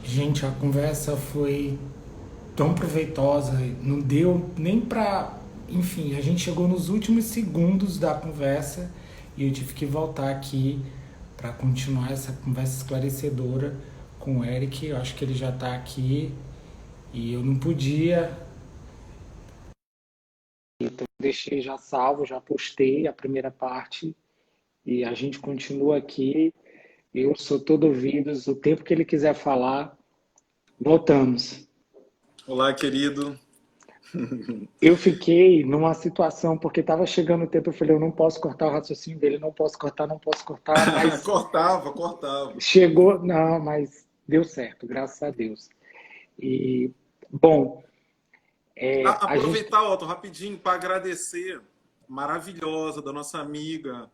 Gente, a conversa foi tão proveitosa, não deu nem pra. Enfim, a gente chegou nos últimos segundos da conversa e eu tive que voltar aqui para continuar essa conversa esclarecedora com o Eric. Eu acho que ele já está aqui e eu não podia. Então, deixei já salvo, já postei a primeira parte e a gente continua aqui. Eu sou todo ouvidos, o tempo que ele quiser falar, voltamos. Olá, querido. Eu fiquei numa situação, porque estava chegando o tempo, eu falei, eu não posso cortar o raciocínio dele, não posso cortar, não posso cortar, mas Cortava, cortava. chegou, não, mas deu certo, graças a Deus. E, bom, a gente, Aproveitar, Otto, rapidinho, para agradecer, maravilhosa, da nossa amiga.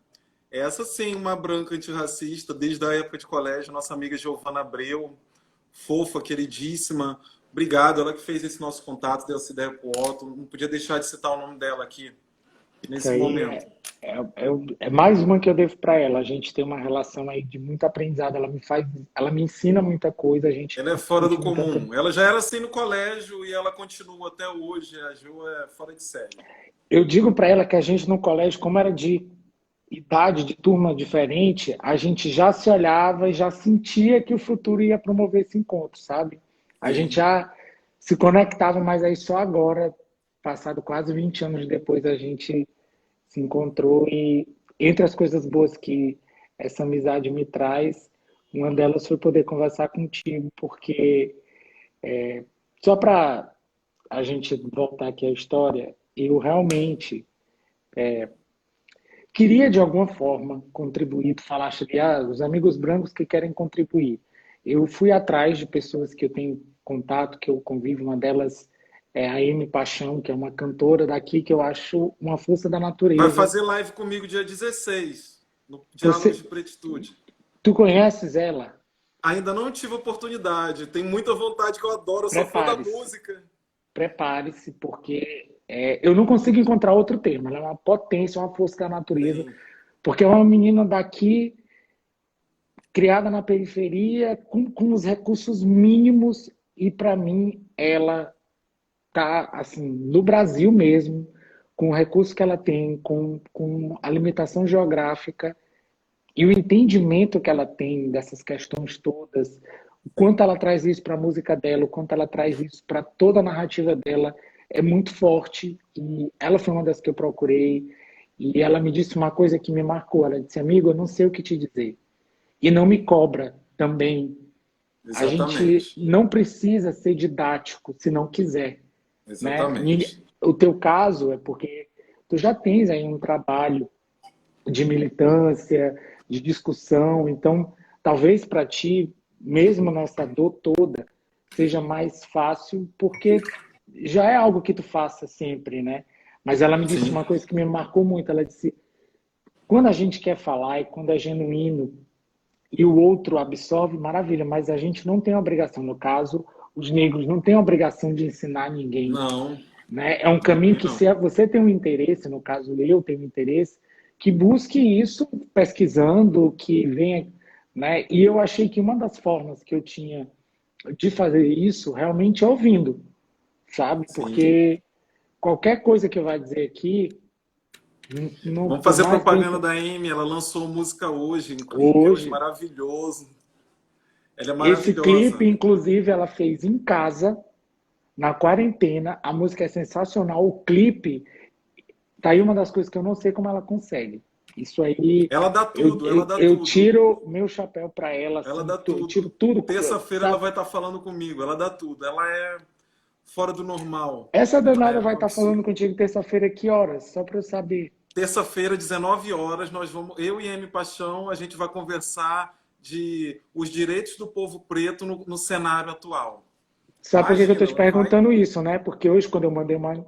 Essa sim, uma branca antirracista, desde a época de colégio, nossa amiga Giovana Abreu, fofa, queridíssima. Obrigado, ela que fez esse nosso contato, deu essa ideia pro Otto. Não podia deixar de citar o nome dela aqui, isso nesse aí momento. é mais uma que eu devo para ela. A gente tem uma relação aí de muito aprendizado, ela me ensina muita coisa, a gente Ela é fora do discute muita coisa. comum. Ela já era assim no colégio e ela continua até hoje. A Gil é fora de série. Eu digo para ela que a gente no colégio, como era de idade, de turma diferente, a gente já se olhava e já sentia que o futuro ia promover esse encontro, sabe? A gente Sim, já se conectava, mas aí só agora, passado quase 20 anos depois, a gente se encontrou e entre as coisas boas que essa amizade me traz, uma delas foi poder conversar contigo, porque só para a gente voltar aqui à história, eu realmente queria de alguma forma contribuir, tu falaste ali, os amigos brancos que querem contribuir. Eu fui atrás de pessoas que eu tenho contato, que eu convivo, uma delas é a Amy Paixão, que é uma cantora daqui que eu acho uma força da vai natureza. fazer live comigo dia 16 no Diálogos Você, de Pretitude. tu conheces ela? Ainda não tive oportunidade, tenho muita vontade que eu adoro, eu sou fã da Prepare-se, música. prepare-se, porque eu não consigo encontrar outro termo. Ela é uma potência, uma força da natureza, Sim, porque é uma menina daqui criada na periferia, com os recursos mínimos, e para mim ela tá assim, no Brasil mesmo, com o recurso que ela tem, com a limitação geográfica e o entendimento que ela tem dessas questões todas, o quanto ela traz isso para a música dela, o quanto ela traz isso para toda a narrativa dela, é muito forte. E ela foi uma das que eu procurei. E ela me disse uma coisa que me marcou. Ela disse, amigo, eu não sei o que te dizer. E não me cobra também. A gente exatamente. não precisa ser didático se não quiser, né? Exatamente. O teu caso é porque tu já tens aí um trabalho de militância, de discussão, então talvez para ti, mesmo nessa dor toda, seja mais fácil, porque já é algo que tu faça sempre, né? Mas ela me disse Sim, uma coisa que me marcou muito, ela disse, quando a gente quer falar e quando é genuíno, e o outro absorve, maravilha, mas a gente não tem obrigação, no caso, os negros não têm obrigação de ensinar ninguém, não, né? É um não caminho tem que, não. se você tem um interesse, no caso eu tenho um interesse, que busque isso pesquisando, que venha, né? E eu achei que uma das formas que eu tinha de fazer isso realmente é ouvindo, sabe? Sim. Porque qualquer coisa que eu vá dizer aqui, não, Vamos por fazer mais bem propaganda que da Amy, ela lançou música hoje, um clipe hoje hoje, maravilhoso. Ela é esse clipe, maravilhosa. inclusive, ela fez em casa, na quarentena, a música é sensacional, o clipe, tá aí uma das coisas que eu não sei como ela consegue. Isso aí, Ela dá tudo, ela dá eu tudo. tiro meu chapéu para ela, Ela assim, dá eu tiro tudo. tudo, Terça-feira ela sabe? vai estar falando comigo, ela dá tudo. Ela é fora do normal. Essa Ela danada é vai um estar falando absurdo. contigo terça-feira, que horas? Só para eu saber. Terça-feira, 19 horas, nós vamos, eu e Amy Paixão, a gente vai conversar de os direitos do povo preto no cenário atual. Sabe por que eu estou Imagina, te ela vai. perguntando isso, né? Porque hoje, quando eu mandei uma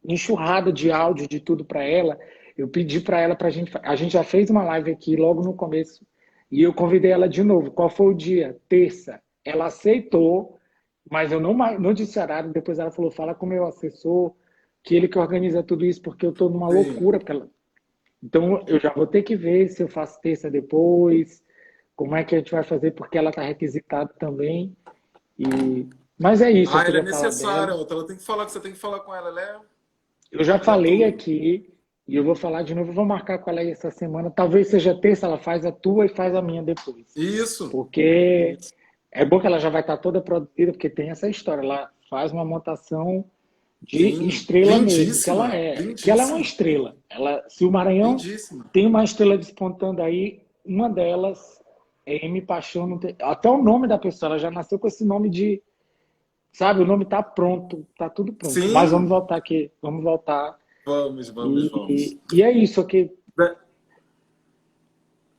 enxurrada de áudio, de tudo para ela, eu pedi para ela, pra gente, a gente já fez uma live aqui logo no começo, e eu convidei ela de novo. Qual foi o dia? Terça. Ela aceitou, mas eu não disse horário. Depois ela falou: fala com o meu assessor, que ele que organiza tudo isso, porque eu estou numa Sim, loucura. Então eu já vou ter que ver se eu faço terça depois, como é que a gente vai fazer, porque ela está requisitada também. Mas é isso, eu Ah, ela é queria falar necessária, dela. Otto. Ela tem que falar, você tem que falar com ela. Eu já Ela é falei tudo. aqui e eu vou falar de novo. Eu vou marcar com ela aí essa semana. Talvez seja terça, ela faz a tua e faz a minha depois. Isso. Porque Isso. é bom que ela já vai estar toda produzida, porque tem essa história. Ela faz uma montação de Sim. estrela mesmo, Lindíssima. que ela é uma Lindíssima. estrela. Se o Maranhão Lindíssima. tem uma estrela despontando aí, uma delas é M Paixão. Até o nome da pessoa, ela já nasceu com esse nome de, sabe, o nome tá pronto, tá tudo pronto. Mas vamos Sim. voltar aqui, vamos voltar. Vamos, vamos, vamos. E é isso aqui.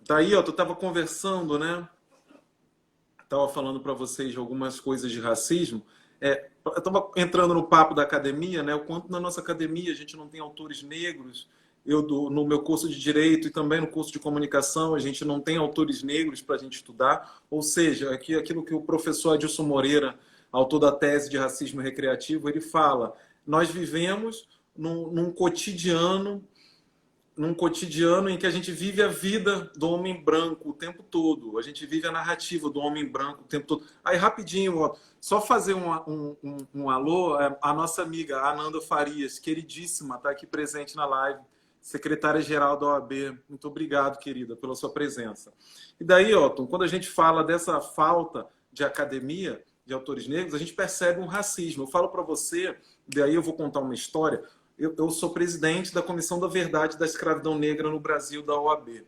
Daí, ó, tu estava conversando, né? Estava falando para vocês de algumas coisas de racismo. Eu estava entrando no papo da academia, né? O quanto na nossa academia a gente não tem autores negros. No meu curso de Direito e também no curso de Comunicação, a gente não tem autores negros para a gente estudar. Ou seja, aquilo que o professor Adilson Moreira, autor da tese de racismo recreativo, ele fala: nós vivemos num cotidiano em que a gente vive a vida do homem branco o tempo todo. A gente vive a narrativa do homem branco o tempo todo. Aí, rapidinho, ó, só fazer um alô. A nossa amiga Ananda Farias, queridíssima, está aqui presente na live, secretária-geral da OAB. Muito obrigado, querida, pela sua presença. E daí, Otton, quando a gente fala dessa falta de academia de autores negros, a gente percebe um racismo. Eu falo para você, daí eu vou contar uma história. Eu sou presidente da Comissão da Verdade da Escravidão Negra no Brasil, da OAB.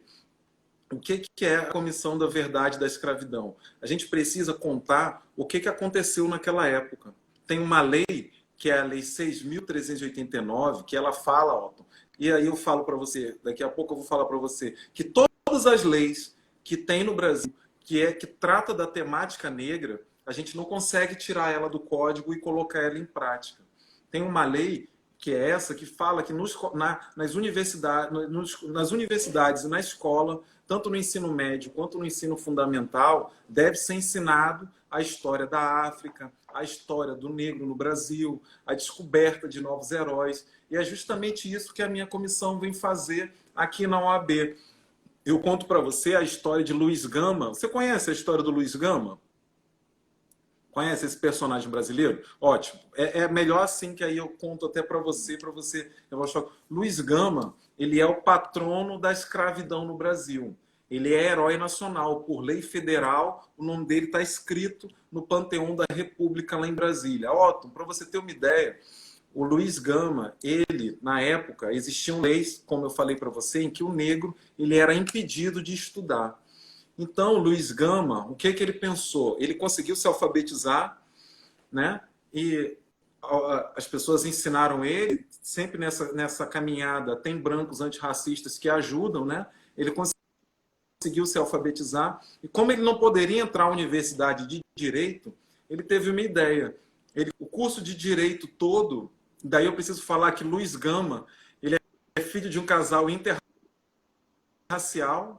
O que é a Comissão da Verdade da Escravidão? A gente precisa contar o que aconteceu naquela época. Tem uma lei, que é a Lei 6.389, que ela fala, Otton, e aí eu falo para você, daqui a pouco eu vou falar para você, que todas as leis que tem no Brasil, que trata da temática negra, a gente não consegue tirar ela do código e colocar ela em prática. Tem uma lei que é essa, que fala que nas universidades e na escola, tanto no ensino médio quanto no ensino fundamental, deve ser ensinado a história da África, a história do negro no Brasil, a descoberta de novos heróis. E é justamente isso que a minha comissão vem fazer aqui na OAB. Eu conto para você a história de Luiz Gama. Você conhece a história do Luiz Gama? Conhece esse personagem brasileiro? Ótimo. É melhor assim, que aí eu conto até para você. Eu vou achar. Luiz Gama, ele é o patrono da escravidão no Brasil. Ele é herói nacional. Por lei federal, o nome dele está escrito no Panteão da República, lá em Brasília. Otton, para você ter uma ideia, o Luiz Gama, ele, na época, existiam leis, como eu falei para você, em que o negro ele era impedido de estudar. Então, Luiz Gama, o que ele pensou? Ele conseguiu se alfabetizar, né? E as pessoas ensinaram ele, sempre nessa caminhada, tem brancos antirracistas que ajudam, né? Ele conseguiu se alfabetizar, e como ele não poderia entrar à universidade de Direito, ele teve uma ideia. O curso de Direito todo, daí eu preciso falar que Luiz Gama, ele é filho de um casal interracial.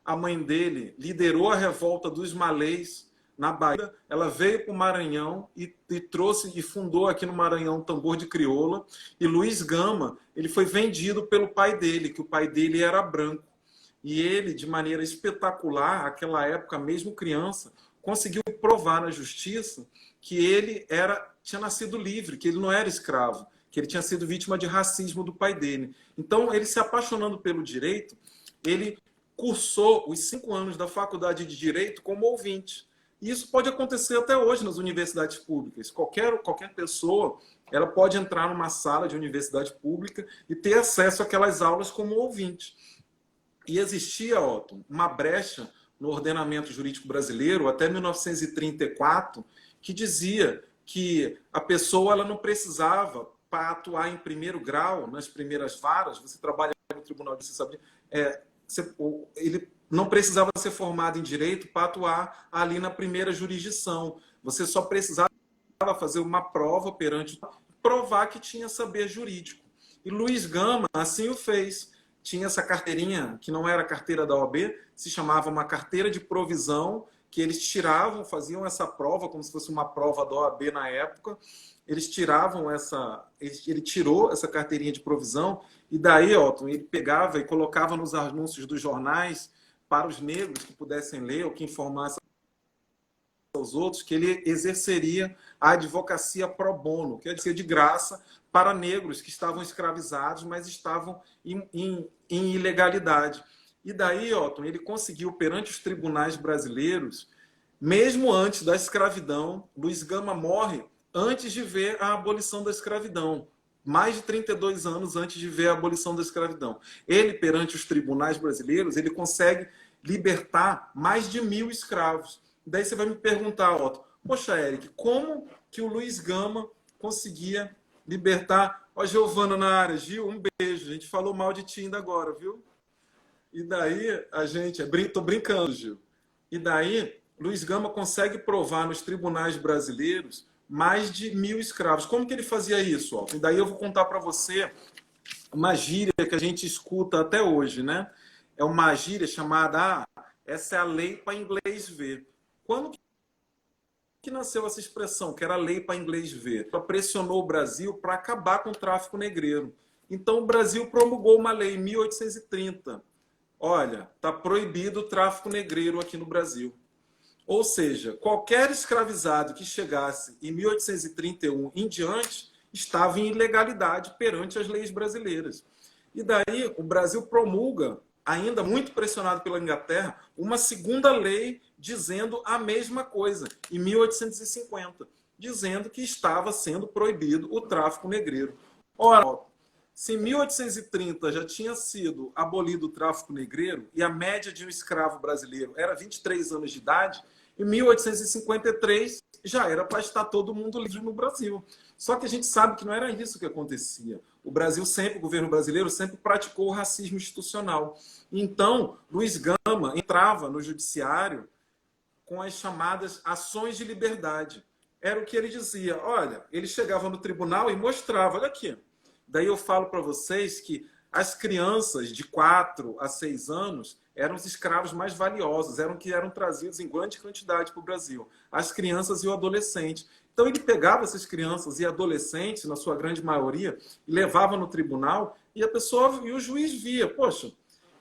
A mãe dele liderou a revolta dos malês na Bahia. Ela veio para o Maranhão e trouxe e fundou aqui no Maranhão um tambor de crioula. E Luiz Gama, ele foi vendido pelo pai dele, que o pai dele era branco. E ele, de maneira espetacular, naquela época, mesmo criança, conseguiu provar na justiça que ele tinha nascido livre, que ele não era escravo, que ele tinha sido vítima de racismo do pai dele. Então, ele se apaixonando pelo direito, ele cursou os 5 anos da faculdade de Direito como ouvinte. E isso pode acontecer até hoje nas universidades públicas. Qualquer pessoa, ela pode entrar numa sala de universidade pública e ter acesso àquelas aulas como ouvinte. E existia, Otton, uma brecha no ordenamento jurídico brasileiro até 1934, que dizia que a pessoa ela não precisava, para atuar em primeiro grau, nas primeiras varas, você trabalha no Tribunal de Justiça, ele não precisava ser formado em direito para atuar ali na primeira jurisdição. Você só precisava fazer uma prova perante, provar que tinha saber jurídico. E Luiz Gama assim o fez. Tinha essa carteirinha, que não era a carteira da OAB, se chamava uma carteira de provisão, que eles tiravam, faziam essa prova, como se fosse uma prova da OAB na época. Eles tiravam ele tirou essa carteirinha de provisão, e daí, Otton, ele pegava e colocava nos anúncios dos jornais para os negros que pudessem ler ou que informassem aos outros que ele exerceria a advocacia pro bono, que é de graça para negros que estavam escravizados, mas estavam em ilegalidade. E daí, Otton, ele conseguiu, perante os tribunais brasileiros, mesmo antes da escravidão, Luiz Gama morre antes de ver a abolição da escravidão. Mais de 32 anos antes de ver a abolição da escravidão. Ele, perante os tribunais brasileiros, ele consegue libertar mais de 1.000 escravos. Daí você vai me perguntar, Otton, poxa, Eric, como que o Luiz Gama conseguia libertar... Ó, Giovana na área. Gil, um beijo. A gente falou mal de ti ainda agora, viu? E daí a gente... Tô brincando, Gil. E daí, Luiz Gama consegue provar nos tribunais brasileiros mais de 1.000 escravos. Como que ele fazia isso? Ó? E daí eu vou contar para você uma gíria que a gente escuta até hoje, né? É uma gíria chamada, essa é a lei para inglês ver. Quando que nasceu essa expressão, que era a lei para inglês ver? Ela pressionou o Brasil para acabar com o tráfico negreiro. Então o Brasil promulgou uma lei em 1830. Olha, está proibido o tráfico negreiro aqui no Brasil. Ou seja, qualquer escravizado que chegasse em 1831 em diante estava em ilegalidade perante as leis brasileiras. E daí o Brasil promulga, ainda muito pressionado pela Inglaterra, uma segunda lei dizendo a mesma coisa, em 1850, dizendo que estava sendo proibido o tráfico negreiro. Ora, se em 1830 já tinha sido abolido o tráfico negreiro e a média de um escravo brasileiro era 23 anos de idade, em 1853 já era para estar todo mundo livre no Brasil. Só que a gente sabe que não era isso que acontecia. O Brasil sempre, o governo brasileiro sempre praticou o racismo institucional. Então, Luiz Gama entrava no judiciário com as chamadas ações de liberdade. Era o que ele dizia. Olha, ele chegava no tribunal e mostrava, olha aqui. Daí eu falo para vocês que as crianças de 4 a 6 anos eram os escravos mais valiosos, eram que eram trazidos em grande quantidade para o Brasil. As crianças e o adolescente. Então ele pegava essas crianças e adolescentes, na sua grande maioria, e levava no tribunal, e a pessoa e o juiz via, poxa,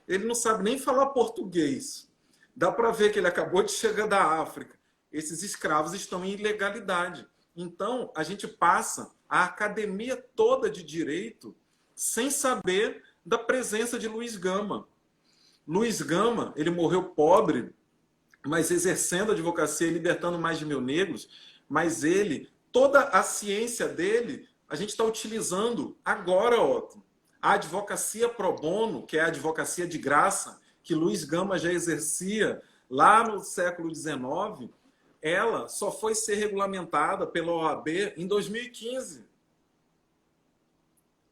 ele não sabe nem falar português. Dá para ver que ele acabou de chegar da África. Esses escravos estão em ilegalidade. Então, a gente passa a academia toda de direito sem saber da presença de Luiz Gama. Luiz Gama, ele morreu pobre, mas exercendo a advocacia e libertando mais de 1.000 negros, mas ele, toda a ciência dele, a gente está utilizando agora, Otton. A advocacia pro bono, que é a advocacia de graça, que Luiz Gama já exercia lá no século XIX, ela só foi ser regulamentada pela OAB em 2015.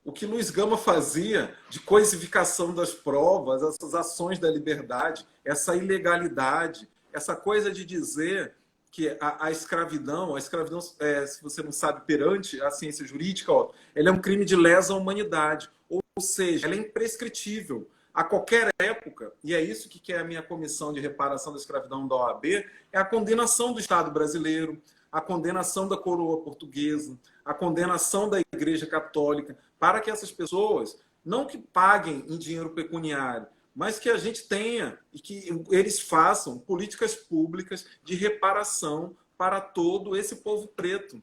O que Luiz Gama fazia de coisificação das provas, essas ações da liberdade, essa ilegalidade, essa coisa de dizer que a escravidão, se você não sabe, perante a ciência jurídica, ó, ela é um crime de lesa humanidade, ou seja, ela é imprescritível. A qualquer época, e é isso que é a minha comissão de reparação da escravidão da OAB, é a condenação do Estado brasileiro, a condenação da coroa portuguesa, a condenação da Igreja Católica, para que essas pessoas, não que paguem em dinheiro pecuniário, mas que a gente tenha e que eles façam políticas públicas de reparação para todo esse povo preto.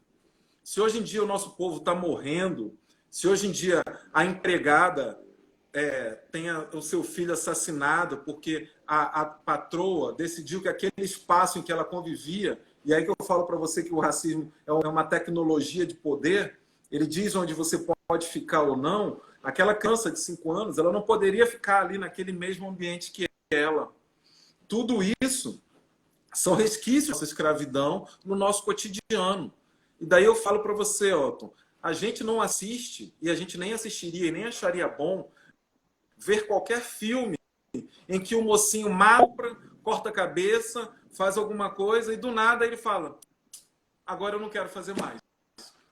Se hoje em dia o nosso povo está morrendo, se hoje em dia a empregada tenha o seu filho assassinado porque a patroa decidiu que aquele espaço em que ela convivia, e aí que eu falo para você que o racismo é uma tecnologia de poder, ele diz onde você pode ficar ou não, aquela criança de 5 anos, ela não poderia ficar ali naquele mesmo ambiente que ela. Tudo isso são resquícios dessa escravidão no nosso cotidiano. E daí eu falo para você, Otton, a gente não assiste, e a gente nem assistiria e nem acharia bom ver qualquer filme em que o mocinho mata, corta a cabeça, faz alguma coisa e do nada ele fala, agora eu não quero fazer mais.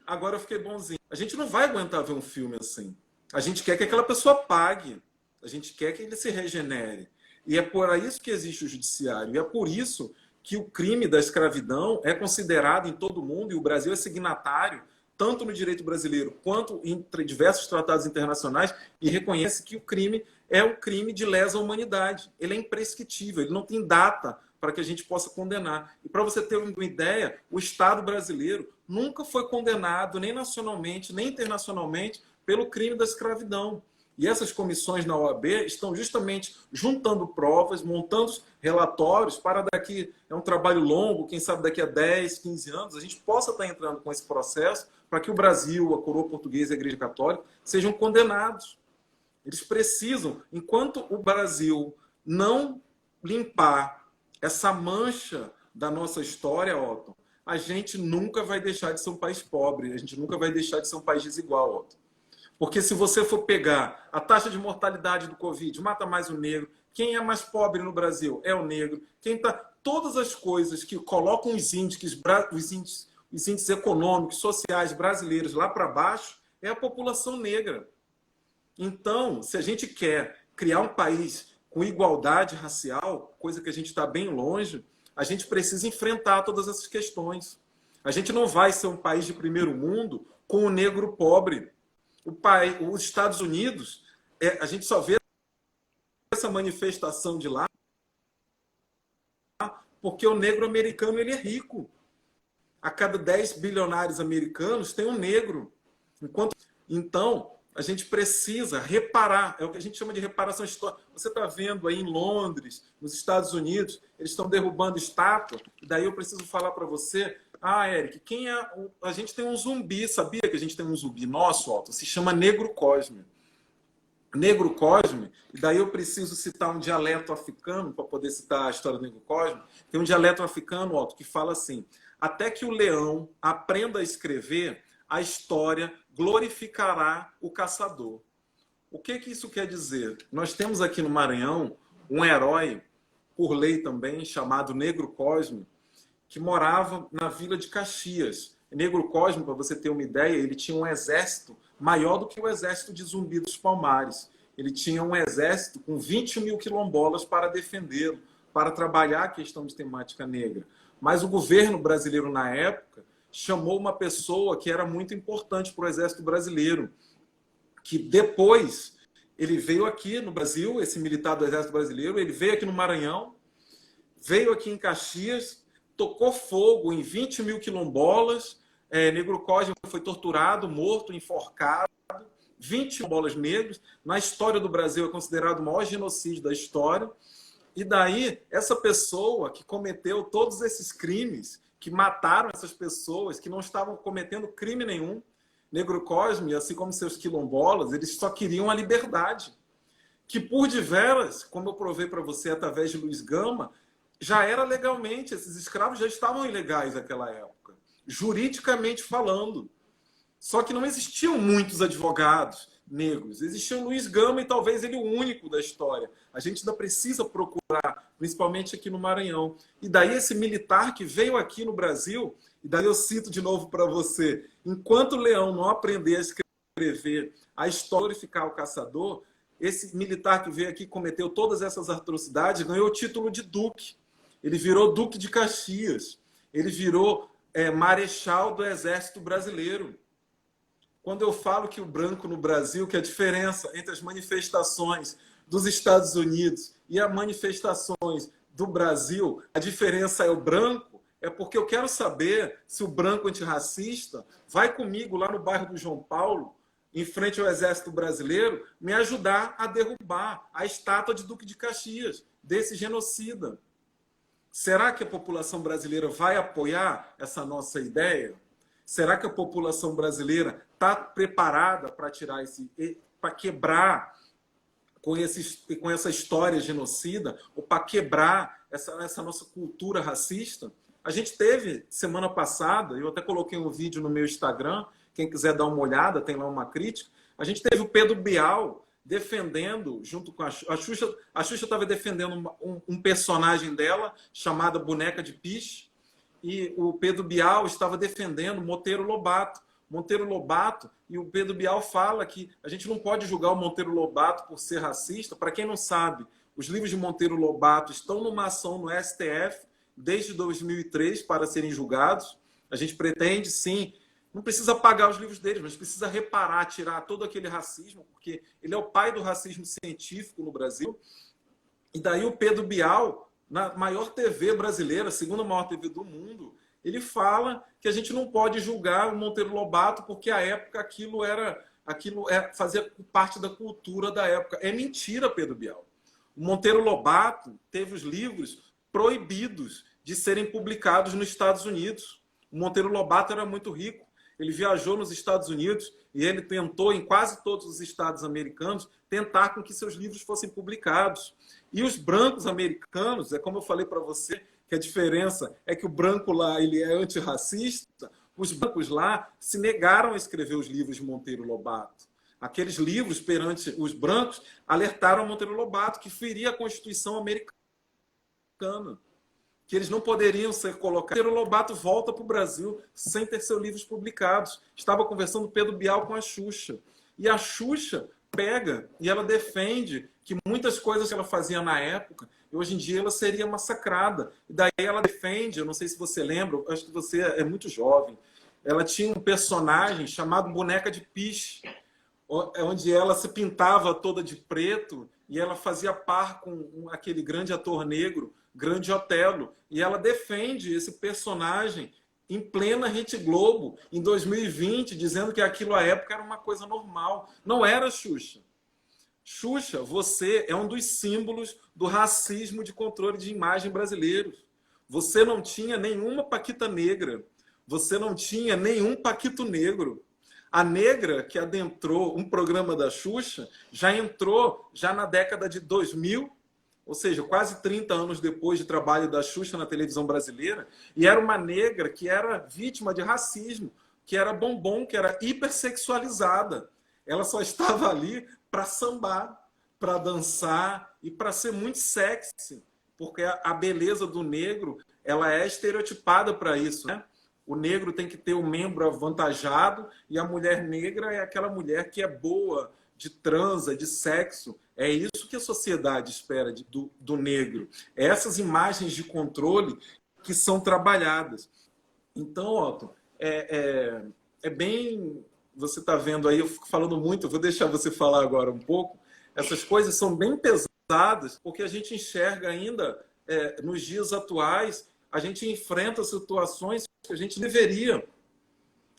Agora eu fiquei bonzinho. A gente não vai aguentar ver um filme assim. A gente quer que aquela pessoa pague. A gente quer que ele se regenere. E é por isso que existe o judiciário. E é por isso que o crime da escravidão é considerado em todo o mundo, e o Brasil é signatário, tanto no direito brasileiro quanto em diversos tratados internacionais, e reconhece que o crime é um crime de lesa humanidade. Ele é imprescritível, ele não tem data para que a gente possa condenar. E para você ter uma ideia, o Estado brasileiro nunca foi condenado, nem nacionalmente, nem internacionalmente, pelo crime da escravidão. E essas comissões na OAB estão justamente juntando provas, montando relatórios para daqui, é um trabalho longo, quem sabe daqui a 10, 15 anos, a gente possa estar entrando com esse processo para que o Brasil, a coroa portuguesa e a Igreja Católica sejam condenados. Eles precisam, enquanto o Brasil não limpar essa mancha da nossa história, Otto, a gente nunca vai deixar de ser um país pobre, a gente nunca vai deixar de ser um país desigual, Otto. Porque se você for pegar a taxa de mortalidade do Covid, mata mais o negro. Quem é mais pobre no Brasil é o negro. Todas as coisas que colocam os índices econômicos, sociais brasileiros lá para baixo é a população negra. Então, se a gente quer criar um país com igualdade racial, coisa que a gente está bem longe, a gente precisa enfrentar todas essas questões. A gente não vai ser um país de primeiro mundo com o negro pobre. Os Estados Unidos, a gente só vê essa manifestação de lá porque o negro americano ele é rico. A cada 10 bilionários americanos tem um negro. Então, a gente precisa reparar, é o que a gente chama de reparação histórica. Você está vendo aí em Londres, nos Estados Unidos, eles estão derrubando estátua, e daí eu preciso falar para você, Eric, a gente tem um zumbi, sabia que a gente tem um zumbi nosso, Otto? Se chama Negro Cosme. Negro Cosme, e daí eu preciso citar um dialeto africano, para poder citar a história do Negro Cosme. Tem um dialeto africano, Otto, que fala assim: até que o leão aprenda a escrever, a história glorificará o caçador. O que isso quer dizer? Nós temos aqui no Maranhão um herói, por lei também, chamado Negro Cosme, que morava na Vila de Caxias. Negro Cosme, para você ter uma ideia, ele tinha um exército maior do que o exército de Zumbi dos Palmares. Ele tinha um exército com 20 mil quilombolas para defendê-lo, para trabalhar a questão de temática negra. Mas o governo brasileiro, na época, chamou uma pessoa que era muito importante para o exército brasileiro, que depois ele veio aqui no Brasil, esse militar do exército brasileiro, ele veio aqui no Maranhão, veio aqui em Caxias, tocou fogo em 20 mil quilombolas, Negro Cosme foi torturado, morto, enforcado, 20 quilombolas negros. Na história do Brasil é considerado o maior genocídio da história. E daí, essa pessoa que cometeu todos esses crimes, que mataram essas pessoas, que não estavam cometendo crime nenhum, Negro Cosme, assim como seus quilombolas, eles só queriam a liberdade. Que por deveras, como eu provei para você através de Luiz Gama, já era legalmente, esses escravos já estavam ilegais naquela época, juridicamente falando. Só que não existiam muitos advogados negros. Existia o Luiz Gama e talvez ele o único da história. A gente ainda precisa procurar, principalmente aqui no Maranhão. E daí esse militar que veio aqui no Brasil, e daí eu cito de novo para você, enquanto o Leão não aprender a escrever, a glorificar o caçador, esse militar que veio aqui cometeu todas essas atrocidades, ganhou o título de duque. Ele virou duque de Caxias. Ele virou marechal do Exército Brasileiro. Quando eu falo que o branco no Brasil, que a diferença entre as manifestações dos Estados Unidos e as manifestações do Brasil, a diferença é o branco, é porque eu quero saber se o branco antirracista vai comigo lá no bairro do João Paulo, em frente ao Exército Brasileiro, me ajudar a derrubar a estátua de Duque de Caxias, desse genocida. Será que a população brasileira vai apoiar essa nossa ideia? Será que a população brasileira está preparada para tirar para quebrar com essa história genocida, ou para quebrar essa nossa cultura racista? A gente teve, semana passada, eu até coloquei um vídeo no meu Instagram, quem quiser dar uma olhada, tem lá uma crítica, a gente teve o Pedro Bial defendendo, junto com a Xuxa estava defendendo um personagem dela, chamada Boneca de Piche, e o Pedro Bial estava defendendo Monteiro Lobato. Monteiro Lobato, e o Pedro Bial fala que a gente não pode julgar o Monteiro Lobato por ser racista. Para quem não sabe, os livros de Monteiro Lobato estão numa ação no STF desde 2003 para serem julgados. A gente pretende, sim, não precisa apagar os livros dele, mas precisa reparar, tirar todo aquele racismo, porque ele é o pai do racismo científico no Brasil. E daí o Pedro Bial na maior TV brasileira, a segunda maior TV do mundo, ele fala que a gente não pode julgar o Monteiro Lobato porque à época fazia parte da cultura da época. É mentira, Pedro Bial. O Monteiro Lobato teve os livros proibidos de serem publicados nos Estados Unidos. O Monteiro Lobato era muito rico. Ele viajou nos Estados Unidos e ele tentou, em quase todos os estados americanos, tentar com que seus livros fossem publicados. E os brancos americanos, é como eu falei para você, que a diferença é que o branco lá ele é antirracista, os brancos lá se negaram a escrever os livros de Monteiro Lobato. Aqueles livros, perante os brancos, alertaram Monteiro Lobato que feria a Constituição americana, que eles não poderiam ser colocados. Monteiro Lobato volta para o Brasil sem ter seus livros publicados. Estava conversando Pedro Bial com a Xuxa. E a Xuxa pega e ela defende que muitas coisas que ela fazia na época, hoje em dia ela seria massacrada. E daí ela defende, eu não sei se você lembra, acho que você é muito jovem, ela tinha um personagem chamado Boneca de Piche, onde ela se pintava toda de preto e ela fazia par com aquele grande ator negro, Grande Otelo. E ela defende esse personagem em plena Rede Globo, em 2020, dizendo que aquilo à época era uma coisa normal. Não era, Xuxa. Xuxa, você é um dos símbolos do racismo de controle de imagem brasileiro. Você não tinha nenhuma paquita negra. Você não tinha nenhum paquito negro. A negra que adentrou um programa da Xuxa já entrou já na década de 2000, ou seja, quase 30 anos depois de trabalho da Xuxa na televisão brasileira, e era uma negra que era vítima de racismo, que era bombom, que era hipersexualizada. Ela só estava ali para sambar, para dançar e para ser muito sexy, porque a beleza do negro ela é estereotipada para isso, né? O negro tem que ter o membro avantajado e a mulher negra é aquela mulher que é boa, de transa, de sexo. É isso que a sociedade espera do negro. É essas imagens de controle que são trabalhadas. Então, Otto, é bem... Você está vendo aí, eu fico falando muito, eu vou deixar você falar agora um pouco. Essas coisas são bem pesadas, porque a gente enxerga ainda, nos dias atuais, a gente enfrenta situações que a gente deveria.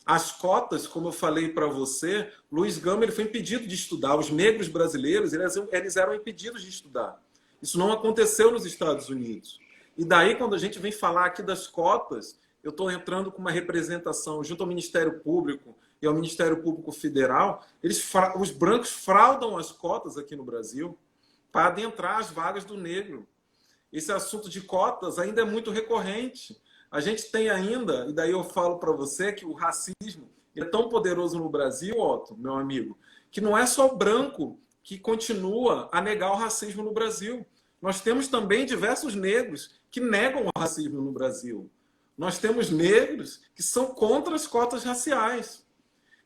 As cotas, como eu falei para você, Luiz Gama ele foi impedido de estudar. Os negros brasileiros eles eram impedidos de estudar. Isso não aconteceu nos Estados Unidos. E daí, quando a gente vem falar aqui das cotas, eu estou entrando com uma representação junto ao Ministério Público e ao Ministério Público Federal. Os brancos fraudam as cotas aqui no Brasil para adentrar as vagas do negro. Esse assunto de cotas ainda é muito recorrente. A gente tem ainda, e daí eu falo para você que o racismo é tão poderoso no Brasil, Otto, meu amigo, que não é só o branco que continua a negar o racismo no Brasil. Nós temos também diversos negros que negam o racismo no Brasil. Nós temos negros que são contra as cotas raciais.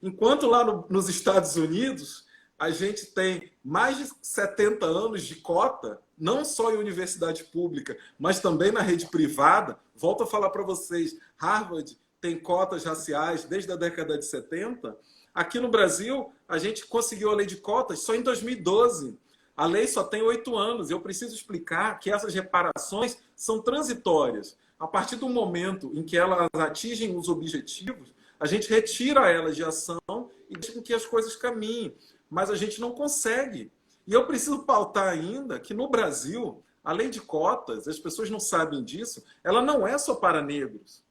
Enquanto lá nos Estados Unidos, a gente tem mais de 70 anos de cota, não só em universidade pública, mas também na rede privada. Volto a falar para vocês, Harvard tem cotas raciais desde a década de 70. Aqui no Brasil, a gente conseguiu a lei de cotas só em 2012. A lei só tem 8 anos. Eu preciso explicar que essas reparações são transitórias. A partir do momento em que elas atingem os objetivos, a gente retira elas de ação e deixa com que as coisas caminhem. Mas a gente não consegue. E eu preciso pautar ainda que no Brasil, a lei de cotas, as pessoas não sabem disso, ela não é só para negros.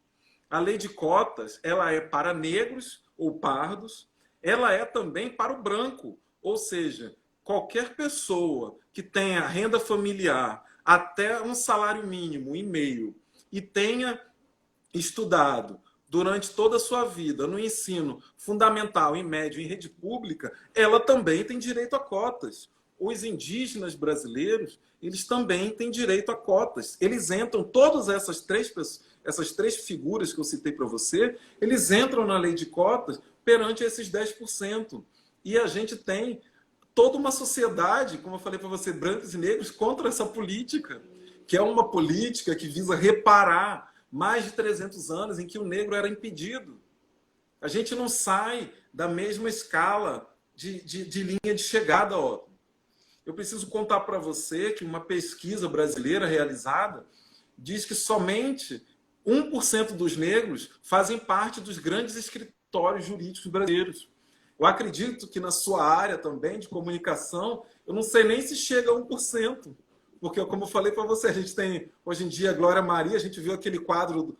A lei de cotas, ela é para negros ou pardos, ela é também para o branco. Ou seja, qualquer pessoa que tenha renda familiar até um salário mínimo e meio e tenha estudado durante toda a sua vida no ensino fundamental, em médio, em rede pública, ela também tem direito a cotas. Os indígenas brasileiros, eles também têm direito a cotas. Eles entram, todas essas três figuras que eu citei para você, eles entram na lei de cotas perante esses 10%. E a gente tem toda uma sociedade, como eu falei para você, brancos e negros, contra essa política, que é uma política que visa reparar mais de 300 anos em que o negro era impedido. A gente não sai da mesma escala de linha de chegada, Otto. Eu preciso contar para você que uma pesquisa brasileira realizada diz que somente 1% dos negros fazem parte dos grandes escritórios jurídicos brasileiros. Eu acredito que na sua área também de comunicação, eu não sei nem se chega a 1%. Porque, como eu falei para você, a gente tem, hoje em dia, Glória Maria, a gente viu aquele quadro,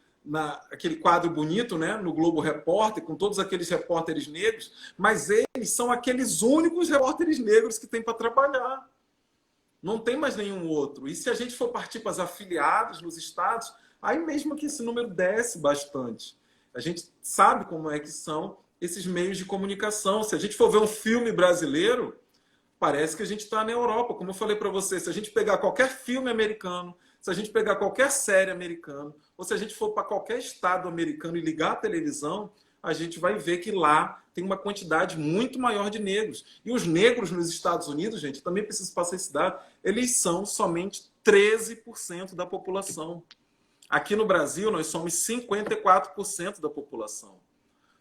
aquele quadro bonito, né, no Globo Repórter, com todos aqueles repórteres negros, mas eles são aqueles únicos repórteres negros que tem para trabalhar. Não tem mais nenhum outro. E se a gente for partir para as afiliadas nos estados, aí mesmo que esse número desce bastante. A gente sabe como é que são esses meios de comunicação. Se a gente for ver um filme brasileiro, parece que a gente está na Europa. Como eu falei para você, se a gente pegar qualquer filme americano, se a gente pegar qualquer série americana, ou se a gente for para qualquer estado americano e ligar a televisão, a gente vai ver que lá tem uma quantidade muito maior de negros. E os negros nos Estados Unidos, gente, também preciso passar esse dado, eles são somente 13% da população. Aqui no Brasil, nós somos 54% da população.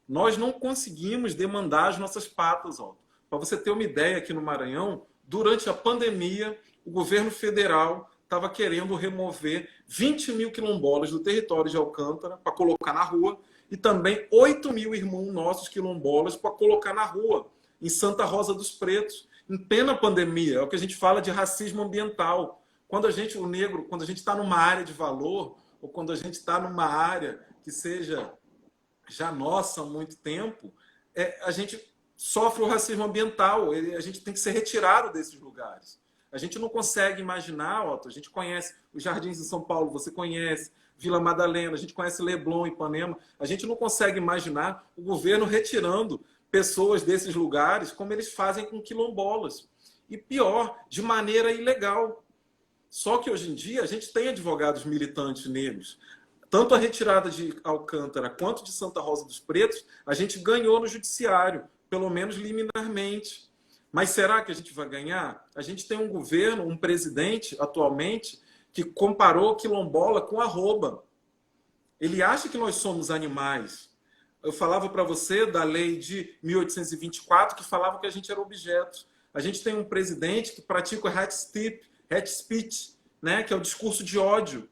Nós não conseguimos demandar as nossas patas, ó. Para você ter uma ideia, aqui no Maranhão, durante a pandemia, o governo federal estava querendo remover 20 mil quilombolas do território de Alcântara para colocar na rua e também 8 mil irmãos nossos quilombolas para colocar na rua, em Santa Rosa dos Pretos, em plena pandemia. É o que a gente fala de racismo ambiental. Quando a gente, o negro, quando a gente está numa área de valor, ou quando a gente está numa área que seja já nossa há muito tempo, a gente sofre o racismo ambiental, a gente tem que ser retirado desses lugares. A gente não consegue imaginar, Otto, a gente conhece os Jardins de São Paulo, você conhece Vila Madalena, a gente conhece Leblon, Ipanema, a gente não consegue imaginar o governo retirando pessoas desses lugares como eles fazem com quilombolas. E pior, de maneira ilegal. Só que hoje em dia a gente tem advogados militantes negros. Tanto a retirada de Alcântara quanto de Santa Rosa dos Pretos, a gente ganhou no judiciário, pelo menos liminarmente. Mas será que a gente vai ganhar? A gente tem um governo, um presidente atualmente, que comparou quilombola com arroba. Ele acha que nós somos animais. Eu falava para você da lei de 1824, que falava que a gente era objeto. A gente tem um presidente que pratica o hate speech, né, que é o discurso de ódio.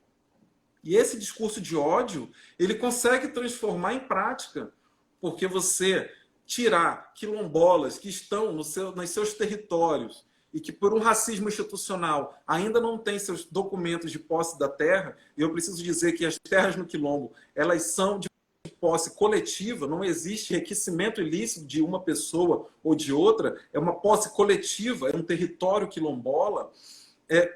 E esse discurso de ódio, ele consegue transformar em prática, porque você tirar quilombolas que estão nos seus territórios e que por um racismo institucional ainda não têm seus documentos de posse da terra, e eu preciso dizer que as terras no quilombo, elas são de posse coletiva, não existe enriquecimento ilícito de uma pessoa ou de outra, é uma posse coletiva, é um território quilombola.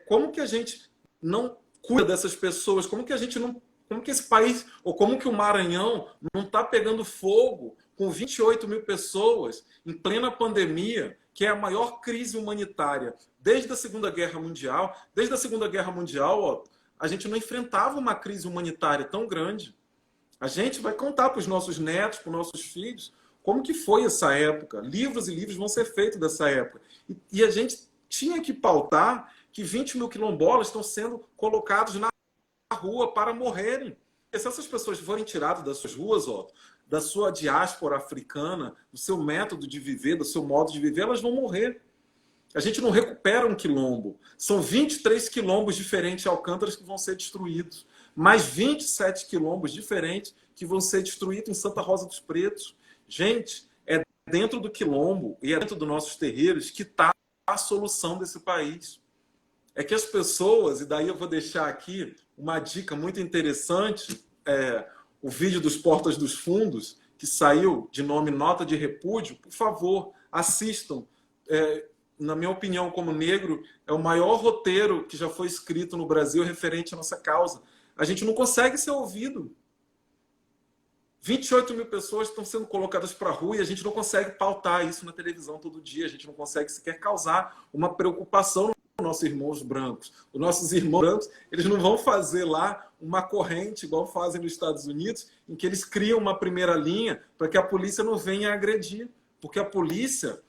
Como que a gente não cuida dessas pessoas? Como que a gente não, como que esse país, ou como que o Maranhão não está pegando fogo com 28 mil pessoas em plena pandemia, que é a maior crise humanitária desde a Segunda Guerra Mundial? Desde a Segunda Guerra Mundial, ó, a gente não enfrentava uma crise humanitária tão grande. A gente vai contar para os nossos netos, para os nossos filhos, como que foi essa época. Livros e livros vão ser feitos dessa época. E a gente tinha que pautar que 20 mil quilombolas estão sendo colocados na rua para morrerem. E se essas pessoas forem tiradas das suas ruas, ó, da sua diáspora africana, do seu método de viver, do seu modo de viver, elas vão morrer. A gente não recupera um quilombo. São 23 quilombos diferentes de Alcântaras que vão ser destruídos. Mais 27 quilombos diferentes que vão ser destruídos em Santa Rosa dos Pretos. Gente, é dentro do quilombo e é dentro dos nossos terreiros que está a solução desse país. É que as pessoas, e daí eu vou deixar aqui uma dica muito interessante, o vídeo dos Portas dos Fundos, que saiu de nome Nota de Repúdio, por favor, assistam. Na minha opinião, como negro, é o maior roteiro que já foi escrito no Brasil referente à nossa causa. A gente não consegue ser ouvido. 28 mil pessoas estão sendo colocadas para a rua e a gente não consegue pautar isso na televisão todo dia. A gente não consegue sequer causar uma preocupação nos nossos irmãos brancos. Os nossos irmãos brancos, eles não vão fazer lá uma corrente, igual fazem nos Estados Unidos, em que eles criam uma primeira linha para que a polícia não venha agredir. Porque a polícia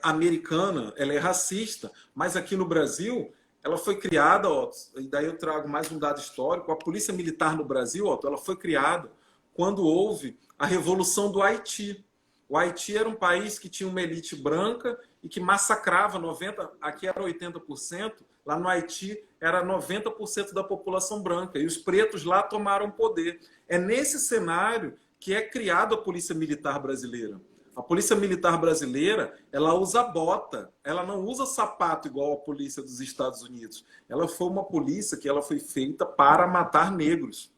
americana, ela é racista, mas aqui no Brasil ela foi criada, Otto, e daí eu trago mais um dado histórico, a polícia militar no Brasil, Otto, ela foi criada quando houve a Revolução do Haiti. O Haiti era um país que tinha uma elite branca e que massacrava 90%, aqui era 80%, lá no Haiti era 90% da população branca. E os pretos lá tomaram poder. É nesse cenário que é criada a Polícia Militar Brasileira. A Polícia Militar Brasileira, ela usa bota, ela não usa sapato igual a polícia dos Estados Unidos. Ela foi uma polícia que ela foi feita para matar negros.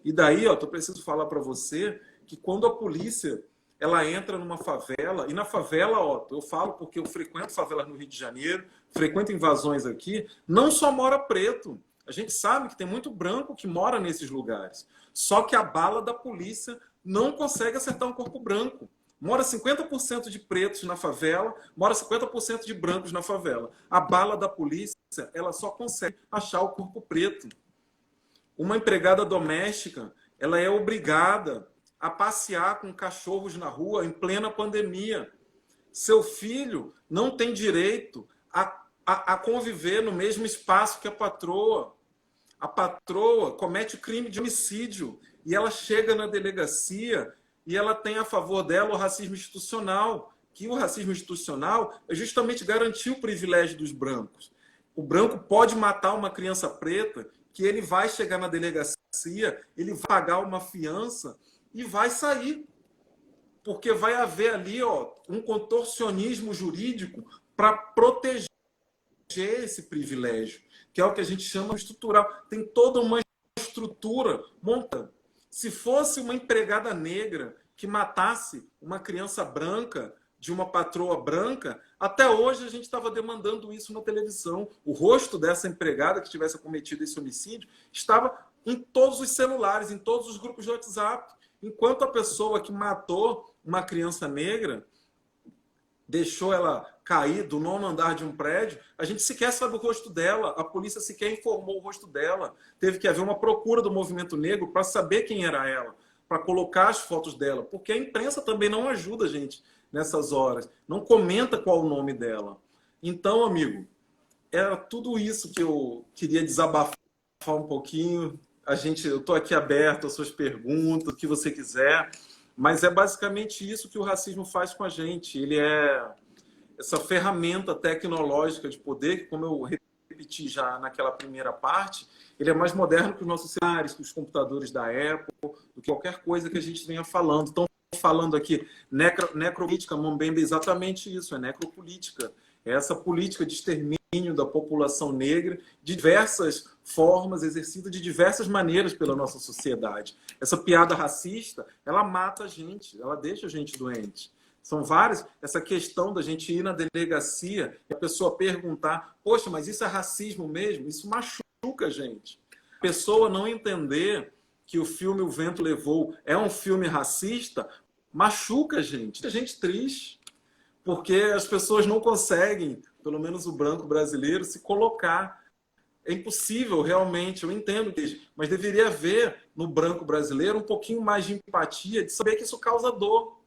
E daí, ó, eu preciso falar para você que quando a polícia ela entra numa favela, e na favela, ó, eu falo porque eu frequento favelas no Rio de Janeiro, frequento invasões aqui, não só mora preto. A gente sabe que tem muito branco que mora nesses lugares. Só que a bala da polícia não consegue acertar um corpo branco. Mora 50% de pretos na favela, mora 50% de brancos na favela. A bala da polícia, ela só consegue achar o corpo preto. Uma empregada doméstica, ela é obrigada a passear com cachorros na rua em plena pandemia. Seu filho não tem direito a conviver no mesmo espaço que a patroa. A patroa comete o crime de homicídio e ela chega na delegacia e ela tem a favor dela o racismo institucional, que o racismo institucional é justamente garantir o privilégio dos brancos. O branco pode matar uma criança preta, que ele vai chegar na delegacia, ele vai pagar uma fiança e vai sair. Porque vai haver ali, ó, um contorcionismo jurídico para proteger esse privilégio, que é o que a gente chama de estrutural. Tem toda uma estrutura montada. Se fosse uma empregada negra que matasse uma criança branca de uma patroa branca, até hoje a gente estava demandando isso na televisão. O rosto dessa empregada que tivesse cometido esse homicídio estava em todos os celulares, em todos os grupos de WhatsApp. Enquanto a pessoa que matou uma criança negra deixou ela cair do 9º andar de um prédio, a gente sequer sabe o rosto dela, a polícia sequer informou o rosto dela. Teve que haver uma procura do movimento negro para saber quem era ela, para colocar as fotos dela, porque a imprensa também não ajuda a gente nessas horas, não comenta qual o nome dela. Então, amigo, era tudo isso que eu queria desabafar um pouquinho. Eu estou aqui aberto às suas perguntas, o que você quiser. Mas é basicamente isso que o racismo faz com a gente. Ele é essa ferramenta tecnológica de poder, que, como eu repeti já naquela primeira parte, ele é mais moderno que os nossos celulares, que os computadores da Apple, do que qualquer coisa que a gente venha falando. Então, falando aqui, necropolítica, Mambembe, é exatamente isso, é necropolítica. É essa política de extermínio da população negra, de diversas formas, exercida de diversas maneiras pela nossa sociedade. Essa piada racista, ela mata a gente, ela deixa a gente doente. São várias, essa questão da gente ir na delegacia e a pessoa perguntar, poxa, mas isso é racismo mesmo? Isso machuca a gente. A pessoa não entender que o filme O Vento Levou é um filme racista, machuca a gente triste, porque as pessoas não conseguem, pelo menos o branco brasileiro, se colocar. É impossível, realmente, eu entendo isso, mas deveria haver no branco brasileiro um pouquinho mais de empatia, de saber que isso causa dor.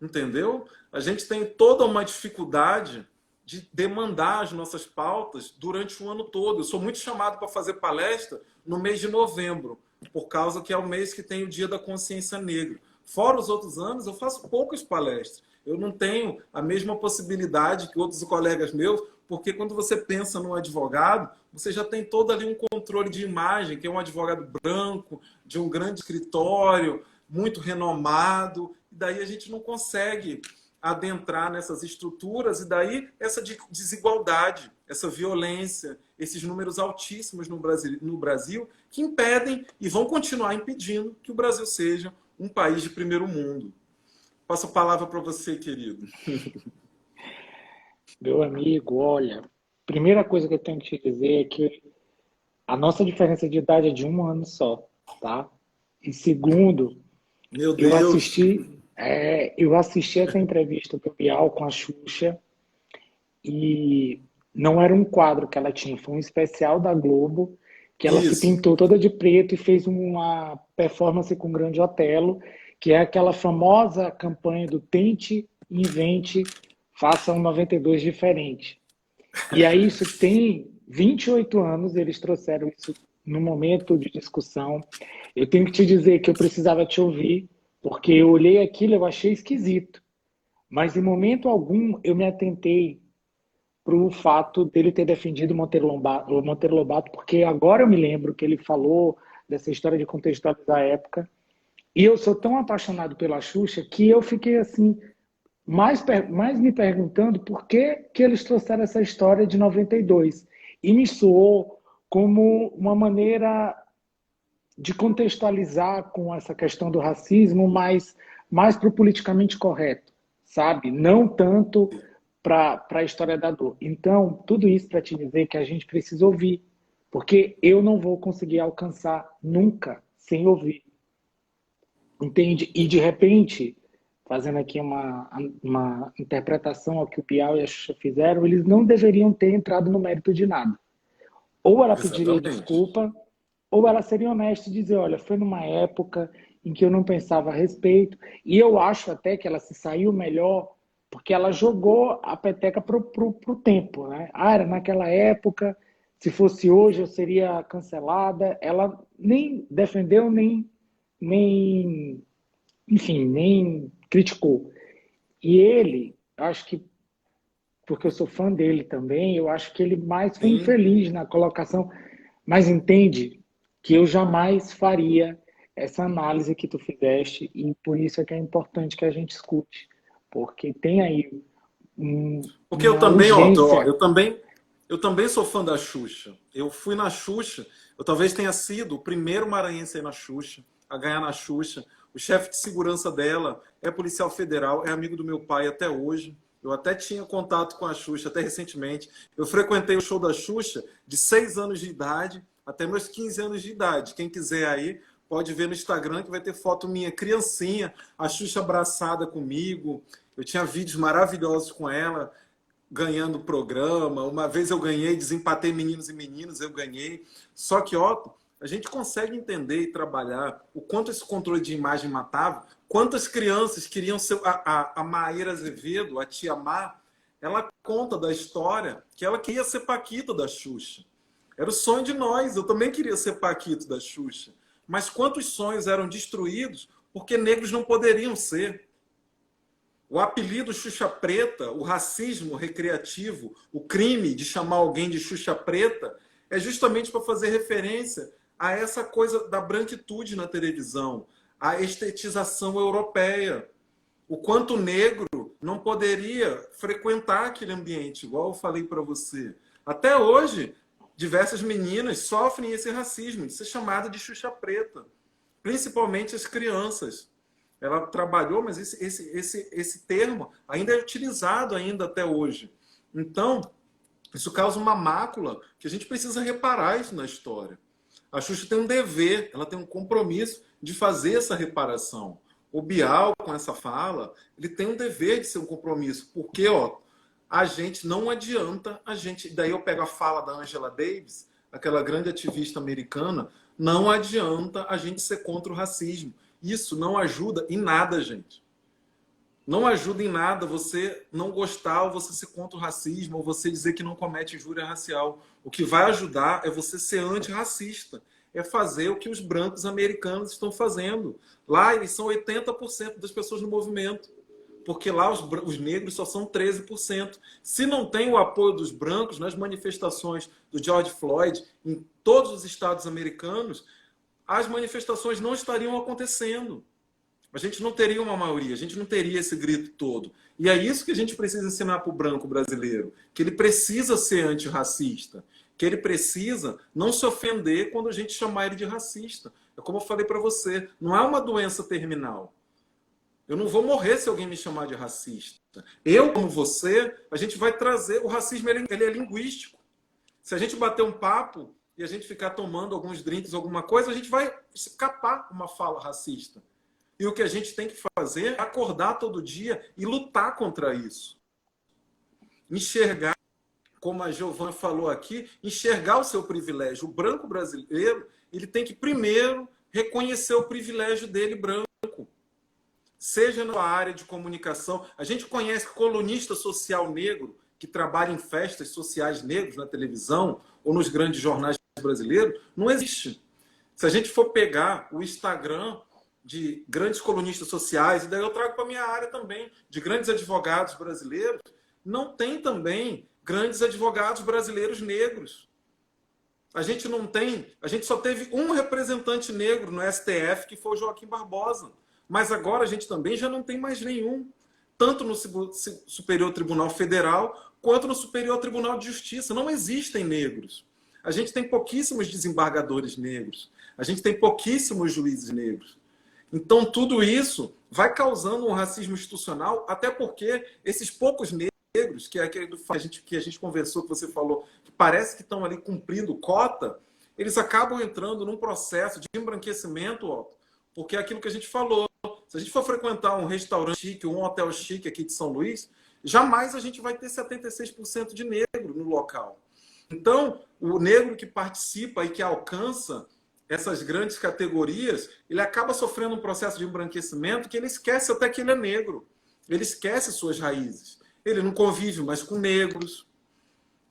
Entendeu? A gente tem toda uma dificuldade de demandar as nossas pautas durante o ano todo. Eu sou muito chamado para fazer palestra no mês de novembro, por causa que é o mês que tem o Dia da Consciência Negra. Fora os outros anos, eu faço poucas palestras. Eu não tenho a mesma possibilidade que outros colegas meus, porque quando você pensa num advogado, você já tem todo ali um controle de imagem, que é um advogado branco, de um grande escritório, muito renomado, e daí a gente não consegue adentrar nessas estruturas, e daí essa desigualdade, essa violência, esses números altíssimos no Brasil, que impedem e vão continuar impedindo que o Brasil seja um país de primeiro mundo. Passo a palavra para você, querido. Meu amigo, olha, primeira coisa que eu tenho que te dizer é que a nossa diferença de idade é de 1 ano só, tá? E segundo, Meu Deus. eu assisti essa entrevista do Bial com a Xuxa e não era um quadro que ela tinha, foi um especial da Globo que ela se pintou toda de preto e fez uma performance com o Grande Otelo, que é aquela famosa campanha do tente, invente, faça um 92 diferente. E aí isso tem 28 anos, eles trouxeram isso no momento de discussão. Eu tenho que te dizer que eu precisava te ouvir, Porque eu olhei aquilo, eu achei esquisito. Mas em momento algum eu me atentei para o fato dele ter defendido o Monteiro Lobato, porque agora eu me lembro que ele falou dessa história de contextualizar a época. E eu sou tão apaixonado pela Xuxa que eu fiquei assim, mais me perguntando por que, que eles trouxeram essa história de 92. E me soou como uma maneira de contextualizar com essa questão do racismo, mais para o politicamente correto, sabe? Não tanto para a história da dor. Então, tudo isso para te dizer que a gente precisa ouvir, porque eu não vou conseguir alcançar nunca sem ouvir, entende? E de repente, fazendo aqui uma interpretação ao que o Bial e a Xuxa fizeram, eles não deveriam ter entrado no mérito de nada. Ou ela pediria Exatamente. desculpa, ou ela seria honesta e dizer, olha, foi numa época em que eu não pensava a respeito, e eu acho até que ela se saiu melhor porque ela jogou a peteca pro tempo, né? Ah, era naquela época, se fosse hoje eu seria cancelada. Ela nem defendeu, nem enfim, nem criticou. E ele, acho que, porque eu sou fã dele também, eu acho que ele mais foi Sim, infeliz na colocação, mas entende que eu jamais faria essa análise que tu fizeste, e por isso é que é importante que a gente escute, porque tem aí porque eu uma também, ó, urgência. eu também sou fã da Xuxa. Eu fui na Xuxa, eu talvez tenha sido o primeiro maranhense a ir na Xuxa, a ganhar na Xuxa. O chefe de segurança dela é policial federal, é amigo do meu pai até hoje. Eu até tinha contato com a Xuxa, até recentemente. Eu frequentei o show da Xuxa de 6 anos de idade até meus 15 anos de idade. Quem quiser aí, pode ver no Instagram que vai ter foto minha, criancinha, a Xuxa abraçada comigo. Eu tinha vídeos maravilhosos com ela ganhando o programa. Uma vez eu ganhei, desempatei meninos e meninas, eu ganhei. Só que, Otto, a gente consegue entender e trabalhar o quanto esse controle de imagem matava, quantas crianças queriam ser a Maíra Azevedo, a tia Má, ela conta da história que ela queria ser Paquita da Xuxa. Era o sonho de nós, eu também queria ser Paquito da Xuxa. Mas quantos sonhos eram destruídos porque negros não poderiam ser? O apelido Xuxa Preta, o racismo recreativo, o crime de chamar alguém de Xuxa Preta, é justamente para fazer referência a essa coisa da branquitude na televisão, a estetização europeia. O quanto o negro não poderia frequentar aquele ambiente, igual eu falei para você. Até hoje, diversas meninas sofrem esse racismo, de ser chamada de Xuxa Preta, principalmente as crianças. Ela trabalhou, mas esse termo ainda é utilizado ainda até hoje. Então, isso causa uma mácula que a gente precisa reparar isso na história. A Xuxa tem um dever, ela tem um compromisso de fazer essa reparação. O Bial, com essa fala, ele tem um dever de ser um compromisso, porque ó, a gente não adianta, a gente, daí eu pego a fala da Angela Davis, aquela grande ativista americana, não adianta a gente ser contra o racismo. Isso não ajuda em nada, gente. Não ajuda em nada você não gostar ou você ser contra o racismo ou você dizer que não comete injúria racial. O que vai ajudar é você ser antirracista. É fazer o que os brancos americanos estão fazendo. Lá eles são 80% das pessoas no movimento. Porque lá os negros só são 13%. Se não tem o apoio dos brancos nas manifestações do George Floyd em todos os estados americanos, as manifestações não estariam acontecendo. A gente não teria uma maioria, a gente não teria esse grito todo. E é isso que a gente precisa ensinar para o branco brasileiro, que ele precisa ser antirracista, que ele precisa não se ofender quando a gente chamar ele de racista. É como eu falei para você, não é uma doença terminal. Eu não vou morrer se alguém me chamar de racista. Eu, como você, a gente vai trazer... O racismo ele é linguístico. Se a gente bater um papo e a gente ficar tomando alguns drinks, alguma coisa, a gente vai escapar uma fala racista. E o que a gente tem que fazer é acordar todo dia e lutar contra isso. Enxergar, como a Giovana falou aqui, enxergar o seu privilégio. O branco brasileiro, ele tem que primeiro reconhecer o privilégio dele branco. Seja na área de comunicação. A gente conhece colunista social negro que trabalha em festas sociais negros na televisão ou nos grandes jornais brasileiros. Não existe. Se a gente for pegar o Instagram de grandes colunistas sociais, e daí eu trago para a minha área também, de grandes advogados brasileiros, não tem também grandes advogados brasileiros negros. A gente não tem, a gente só teve um representante negro no STF, que foi o Joaquim Barbosa. Mas agora a gente também já não tem mais nenhum, tanto no Superior Tribunal Federal quanto no Superior Tribunal de Justiça. Não existem negros. A gente tem pouquíssimos desembargadores negros. A gente tem pouquíssimos juízes negros. Então, tudo isso vai causando um racismo institucional, até porque esses poucos negros, que é aquele que a gente conversou, que você falou, que parece que estão ali cumprindo cota, eles acabam entrando num processo de embranquecimento, Otto, porque é aquilo que a gente falou. Se a gente for frequentar um restaurante chique, um hotel chique aqui de São Luís, jamais a gente vai ter 76% de negro no local. Então, o negro que participa e que alcança essas grandes categorias, ele acaba sofrendo um processo de embranquecimento que ele esquece até que ele é negro. Ele esquece suas raízes. Ele não convive mais com negros.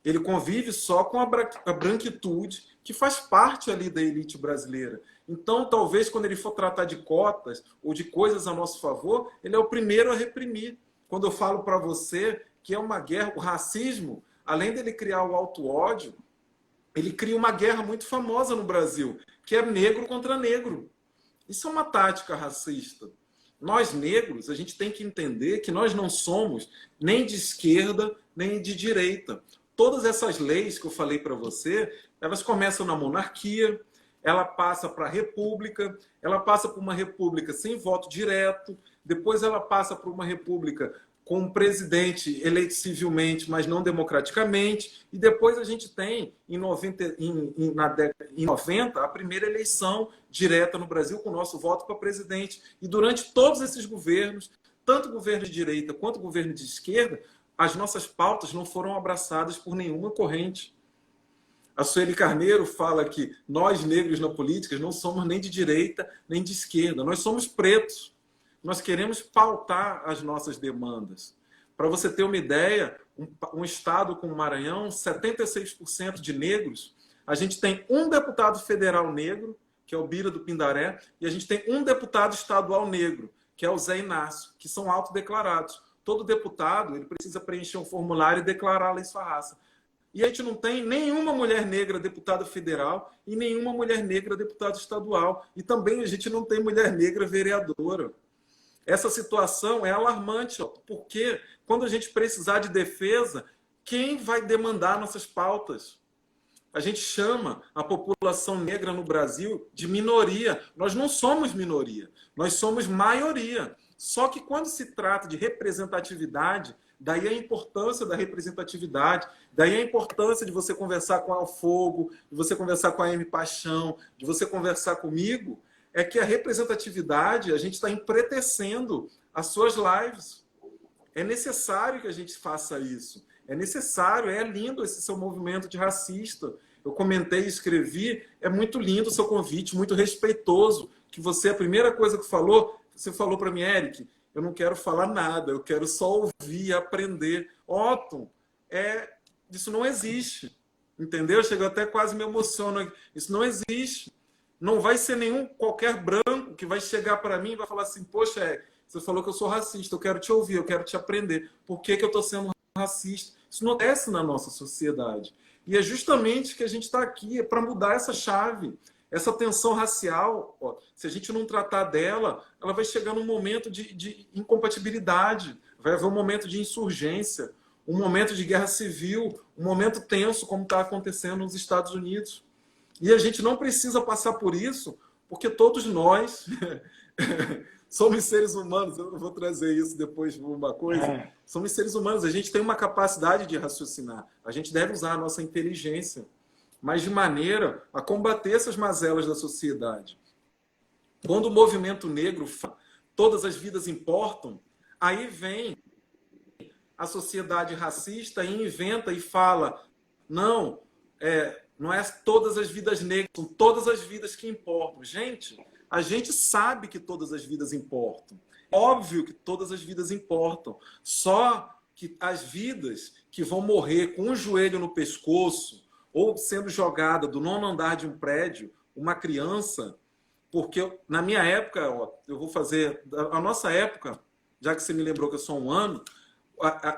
Ele convive só com a branquitude, que faz parte ali da elite brasileira. Então, talvez, quando ele for tratar de cotas ou de coisas a nosso favor, ele é o primeiro a reprimir. Quando eu falo para você que é uma guerra, o racismo, além dele criar o auto-ódio, ele cria uma guerra muito famosa no Brasil, que é negro contra negro. Isso é uma tática racista. Nós, negros, a gente tem que entender que nós não somos nem de esquerda, nem de direita. Todas essas leis que eu falei para você, elas começam na monarquia, ela passa para a república, ela passa por uma república sem voto direto, depois ela passa por uma república com um presidente eleito civilmente, mas não democraticamente, e depois a gente tem, em 90, a primeira eleição direta no Brasil com o nosso voto para presidente. E durante todos esses governos, tanto governo de direita quanto governo de esquerda, as nossas pautas não foram abraçadas por nenhuma corrente. A Sueli Carneiro fala que nós, negros na política, não somos nem de direita nem de esquerda, nós somos pretos. Nós queremos pautar as nossas demandas. Para você ter uma ideia, um estado como o Maranhão, 76% de negros, a gente tem um deputado federal negro, que é o Bira do Pindaré, e a gente tem um deputado estadual negro, que é o Zé Inácio, que são autodeclarados. Todo deputado ele precisa preencher um formulário e declarar a lei sua raça. E a gente não tem nenhuma mulher negra deputada federal e nenhuma mulher negra deputada estadual. E também a gente não tem mulher negra vereadora. Essa situação é alarmante, porque quando a gente precisar de defesa, quem vai demandar nossas pautas? A gente chama a população negra no Brasil de minoria. Nós não somos minoria, nós somos maioria. Só que quando se trata de representatividade, daí a importância da representatividade, daí a importância de você conversar com a Fogo, de você conversar com a Amy Paixão, de você conversar comigo, é que a representatividade, a gente está empretecendo as suas lives. É necessário que a gente faça isso. É necessário, é lindo esse seu movimento de racista. Eu comentei e escrevi, é muito lindo o seu convite, muito respeitoso, que você, a primeira coisa que falou, você falou para mim, Eric, eu não quero falar nada, eu quero só ouvir e aprender. Otto, isso não existe. Entendeu? Chegou até quase me emociono. Isso não existe. Não vai ser qualquer branco que vai chegar para mim e vai falar assim, poxa, você falou que eu sou racista, eu quero te ouvir, eu quero te aprender. Por que eu estou sendo racista? Isso não acontece na nossa sociedade. E é justamente que a gente está aqui, para mudar essa chave. Essa tensão racial, se a gente não tratar dela, ela vai chegar num momento de incompatibilidade, vai haver um momento de insurgência, um momento de guerra civil, um momento tenso, como está acontecendo nos Estados Unidos. E a gente não precisa passar por isso, porque todos nós somos seres humanos. Eu não vou trazer isso depois de uma coisa. Somos seres humanos, a gente tem uma capacidade de raciocinar. A gente deve usar a nossa inteligência, mas de maneira a combater essas mazelas da sociedade. Quando o movimento negro fala, todas as vidas importam, aí vem a sociedade racista e inventa e fala, não é todas as vidas negras, são todas as vidas que importam. Gente, a gente sabe que todas as vidas importam. Óbvio que todas as vidas importam. Só que as vidas que vão morrer com o joelho no pescoço ou sendo jogada do nono andar de um prédio, uma criança, Porque na minha época, ó, eu vou fazer... A nossa época, já que você me lembrou que eu sou um ano,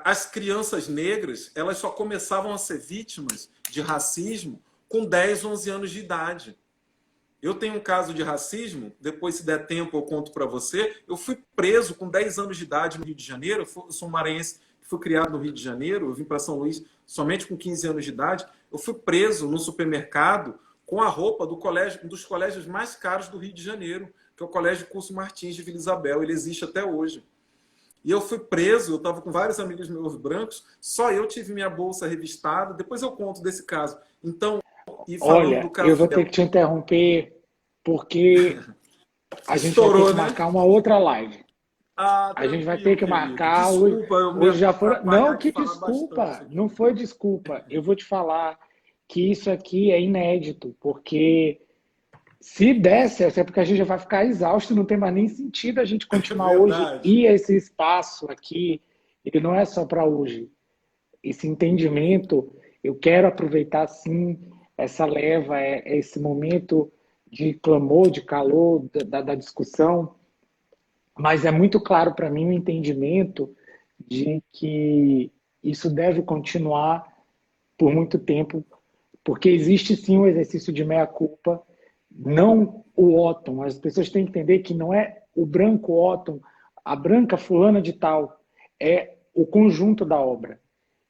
as crianças negras, elas só começavam a ser vítimas de racismo com 10, 11 anos de idade. Eu tenho um caso de racismo, depois, se der tempo, eu conto para você. Eu fui preso com 10 anos de idade no Rio de Janeiro. Eu sou um maranhense que fui criado no Rio de Janeiro. Eu vim para São Luís somente com 15 anos de idade. Eu fui preso no supermercado com a roupa do colégio, um dos colégios mais caros do Rio de Janeiro, que é o Colégio Curso Martins de Vila Isabel. Ele existe até hoje. E eu fui preso, eu estava com vários amigos meus brancos, só eu tive minha bolsa revistada. Depois eu conto desse caso. Então, e falando do Olha, eu vou ter café, que te interromper porque a gente vai ter estourou, que né? marcar uma outra live. Ah, A gente vai ter tranquilo, que querido. marcar hoje. Desculpa eu me Hoje já foram. atrapalhar Não, de que falar bastante desculpa. aqui. Não foi desculpa. Eu vou te falar que isso aqui é inédito, porque se desse, é porque a gente já vai ficar exausto, não tem mais nem sentido a gente É continuar hoje. verdade. E esse espaço aqui, ele não é só para hoje. Esse entendimento, eu quero aproveitar sim essa leva, esse momento de clamor, de calor, da discussão, mas é muito claro para mim o entendimento de que isso deve continuar por muito tempo, porque existe sim o exercício de meia-culpa, não o Otton. As pessoas têm que entender que não é o branco Otton, a branca fulana de tal, é o conjunto da obra.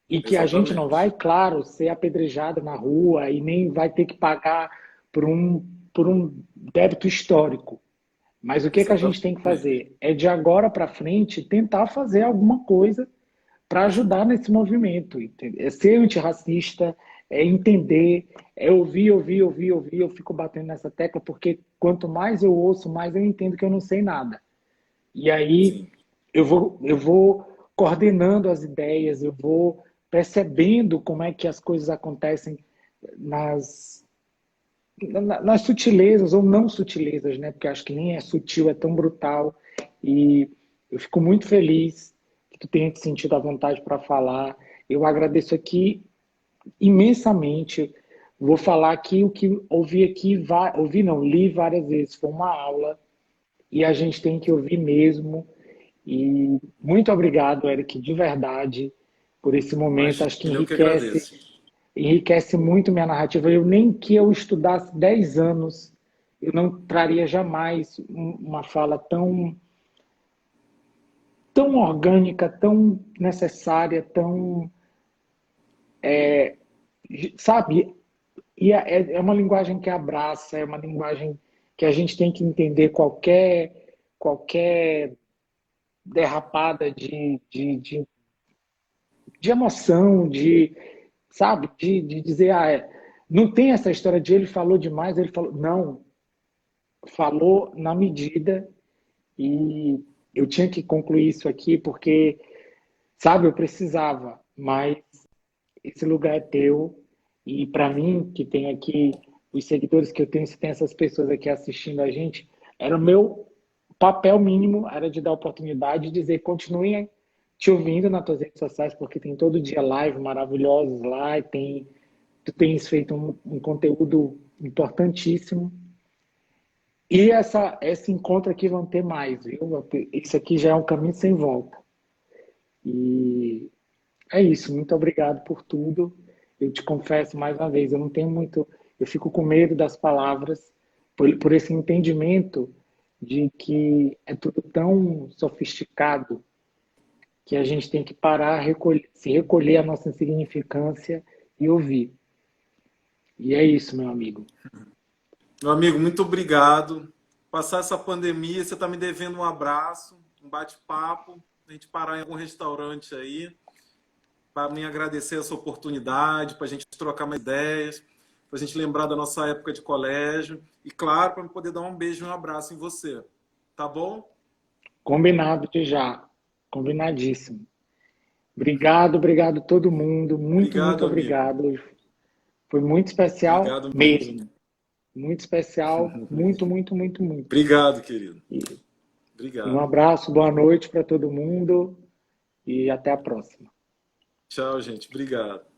E que a gente não vai, Exatamente. claro, ser apedrejado na rua e nem vai ter que pagar por um débito histórico. Mas o que, que a gente tem que Exatamente. fazer? É de agora para frente tentar fazer alguma coisa para ajudar nesse movimento. Entendeu? É ser antirracista, é entender, é ouvir, ouvir, ouvir, ouvir. Eu fico batendo nessa tecla porque quanto mais eu ouço, mais eu entendo que eu não sei nada. E aí Sim. eu vou coordenando as ideias, eu vou percebendo como é que as coisas acontecem nas, nas sutilezas ou não sutilezas, né? Porque acho que nem é sutil, é tão brutal. E eu fico muito feliz que tu tenha te sentido à vontade para falar. Eu agradeço aqui imensamente. Vou falar aqui o que ouvi aqui, ouvi não, li várias vezes. Foi uma aula e a gente tem que ouvir mesmo. E muito obrigado, Eric, de verdade, por esse momento. Acho que Imagina, eu que agradeço. enriquece muito minha narrativa. Eu nem que eu estudasse 10 anos, eu não traria jamais uma fala tão orgânica, tão necessária, tão, sabe? E é uma linguagem que abraça, é uma linguagem que a gente tem que entender qualquer derrapada de emoção, sabe, de dizer, não tem essa história de ele falou demais, ele falou. Não, falou na medida e eu tinha que concluir isso aqui porque, sabe, eu precisava, mas esse lugar é teu e para mim, que tem aqui os seguidores que eu tenho, se tem essas pessoas aqui assistindo a gente, era o meu papel mínimo, era de dar oportunidade de dizer, continuem te ouvindo nas tuas redes sociais, porque tem todo dia live maravilhosos lá e tu tens feito um conteúdo importantíssimo. E esse encontro aqui vão ter mais, viu? Isso aqui já é um caminho sem volta. E é isso, muito obrigado por tudo. Eu te confesso mais uma vez, eu não tenho muito. Eu fico com medo das palavras, por esse entendimento de que é tudo tão sofisticado que a gente tem que parar, se recolher a nossa insignificância e ouvir. E é isso, meu amigo. Meu amigo, muito obrigado. Passar essa pandemia, você está me devendo um abraço, um bate-papo, a gente parar em algum restaurante aí, para me agradecer essa oportunidade, para a gente trocar mais ideias, para a gente lembrar da nossa época de colégio e, claro, para eu poder dar um beijo e um abraço em você. Tá bom? Combinado de já. Combinadíssimo. Obrigado, obrigado todo mundo. Muito, muito Obrigado, amigo. obrigado. Foi muito especial Obrigado mesmo. mesmo. Muito especial. Muito, muito, muito, muito. Obrigado, querido. E um Obrigado. abraço, boa noite para todo mundo e até a próxima. Tchau, gente. Obrigado.